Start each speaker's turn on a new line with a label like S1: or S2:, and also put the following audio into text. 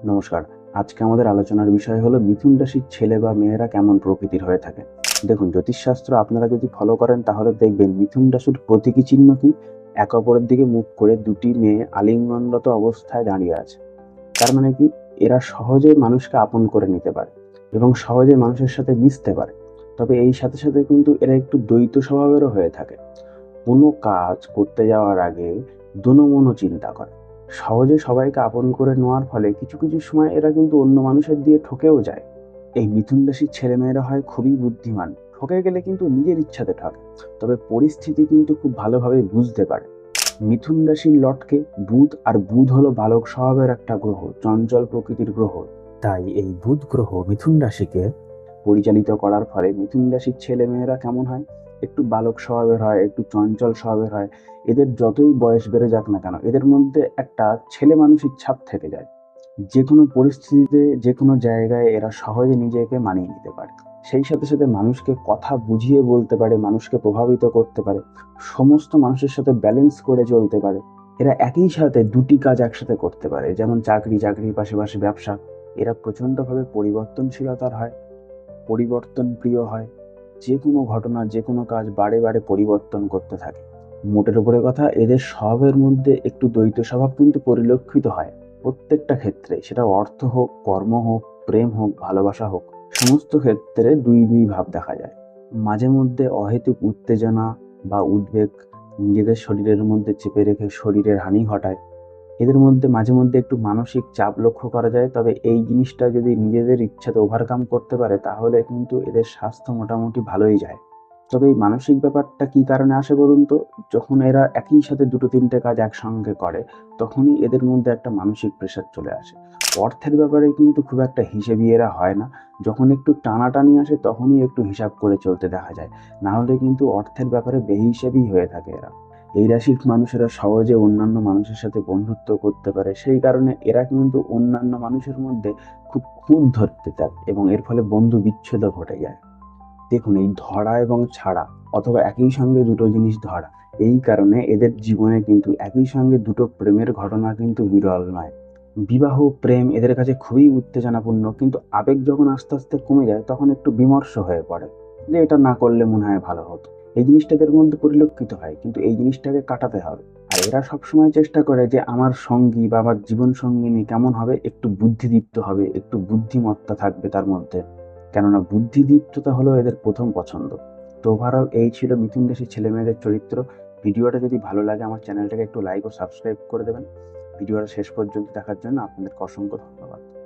S1: নমস্কার। আজকে আমাদের আলোচনার বিষয় হলো মিথুন রাশির ছেলে বা মেয়েরা কেমন প্রকৃতির হয়ে থাকে। দেখুন, জ্যোতিষশাস্ত্র আপনারা যদি ফলো করেন তাহলে দেখবেন মিথুন রাশির প্রতীকী চিহ্ন কি? এক অপরের দিকে মুখ করে দুটি মেয়ে আলিঙ্গনরত অবস্থায় দাঁড়িয়ে আছে। তার মানে কি? এরা সহজে মানুষকে আপন করে নিতে পারে এবং সহজে মানুষের সাথে মিশতে পারে। তবে এই সাথে সাথে কিন্তু এরা একটু দ্বৈত স্বভাবেরও হয়ে থাকে। কোনো কাজ করতে যাওয়ার আগে দোনো-মনো চিন্তা করে। সহজে সবাইকে আপন করে নেওয়ার ফলে কিছু কিছু সময় এরা কিন্তু অন্য মানুষের দিয়ে ঠকেও যায়। এই মিথুন রাশির ছেলেমেয়েরা হয় খুবই বুদ্ধিমান। ঠকে গেলে কিন্তু নিজের ইচ্ছাতে ঠকে। তবে পরিস্থিতি কিন্তু খুব ভালোভাবে বুঝতে পারে। মিথুন রাশির লটকে বুধ, আর বুধ হলো বালক স্বভাবের একটা গ্রহ, চঞ্চল প্রকৃতির গ্রহ। তাই এই বুধ গ্রহ মিথুন রাশিকে পরিচালিত করার ফলে মিথুন রাশির ছেলেমেয়েরা কেমন হয়? একটু বালক স্বভাবের হয়, একটু চঞ্চল স্বভাবের হয়। এদের যতই বয়স বেড়ে যাক না কেন, এদের মধ্যে একটা ছেলে মানুষের ছাপ থেকে যায়। যেকোনো পরিস্থিতিতে, যেকোনো জায়গায় এরা সহজে নিজেকে মানিয়ে নিতে পারে। সেই সাথে সাথে মানুষকে কথা বুঝিয়ে বলতে পারে, মানুষকে প্রভাবিত করতে পারে, সমস্ত মানুষের সাথে ব্যালেন্স করে চলতে পারে। এরা একই সাথে দুটি কাজ একসাথে করতে পারে, যেমন চাকরির পাশাপাশি ব্যবসা। এরা প্রচণ্ডভাবে পরিবর্তনশীলতার হয়, পরিবর্তন প্রিয় হয়। যে কোনো ঘটনা, যে কোনো কাজ বারে বারে পরিবর্তন করতে থাকে। মোটের উপরে কথা, এদের স্বভাবের মধ্যে একটু দ্বৈত স্বভাব কিন্তু পরিলক্ষিত হয় প্রত্যেকটা ক্ষেত্রে। সেটা অর্থ হোক, কর্ম হোক, প্রেম হোক, ভালোবাসা হোক, সমস্ত ক্ষেত্রে দুই দুই ভাব দেখা যায়। মাঝে মধ্যে অহেতুক উত্তেজনা বা উদ্বেগ নিজেদের শরীরের মধ্যে চেপে রেখে শরীরের হানি ঘটায়। এদের মধ্যে মাঝে মধ্যে একটু মানসিক চাপ লক্ষ্য করা যায়। তবে এই জিনিসটা যদি নিজেদের ইচ্ছাতে ওভারকাম করতে পারে তাহলে কিন্তু এদের স্বাস্থ্য মোটামুটি ভালোই যায়। তবে এই মানসিক ব্যাপারটা কি কারণে আসে বলুন তো? যখন এরা একই সাথে দুটো তিনটে কাজ একসঙ্গে করে, তখনই এদের মধ্যে একটা মানসিক প্রেশার চলে আসে। অর্থের ব্যাপারে কিন্তু খুব একটা হিসেবি এরা হয় না। যখন একটু টানাটানি আসে তখনই একটু হিসাব করে চলতে দেখা যায়। না হলে কিন্তু অর্থের ব্যাপারে বেহিসাবি হয়ে থাকে এরা। এই রাশির মানুষেরা সহজে অন্যান্য মানুষের সাথে বন্ধুত্ব করতে পারে। সেই কারণে এরা কিন্তু অন্যান্য মানুষের মধ্যে খুব খুঁত ধরতে চায় এবং এর ফলে বন্ধু বিচ্ছেদও ঘটে যায়। দেখুন, এই ধরা এবং ছাড়া অথবা একই সঙ্গে দুটো জিনিস ধরা, এই কারণে এদের জীবনে কিন্তু একই সঙ্গে দুটো প্রেমের ঘটনা কিন্তু বিরল নয়। বিবাহ, প্রেম এদের কাছে খুবই উত্তেজনাপূর্ণ, কিন্তু আবেগ যখন আস্তে আস্তে কমে যায় তখন একটু বিমর্ষ হয়ে পড়ে যে এটা না করলে মনে হয় ভালো হতো। এই জিনিসটা এদের মধ্যে পরিলক্ষিত হয়, কিন্তু এই জিনিসটাকে কাটাতে হবে। আর এরা সবসময় চেষ্টা করে যে আমার সঙ্গী বা আমার জীবন সঙ্গিনী কেমন হবে, একটু বুদ্ধিদীপ্ত হবে, একটু বুদ্ধিমত্তা থাকবে তার মধ্যে। কেননা বুদ্ধিদীপ্ততা হলো এদের প্রথম পছন্দ। তো ওভারঅল এই ছিল মিথুন রাশির ছেলেমেয়েদের চরিত্র। ভিডিওটা যদি ভালো লাগে আমার চ্যানেলটাকে একটু লাইক ও সাবস্ক্রাইব করে দেবেন। ভিডিওটা শেষ পর্যন্ত দেখার জন্য আপনাদেরকে অসংখ্য ধন্যবাদ।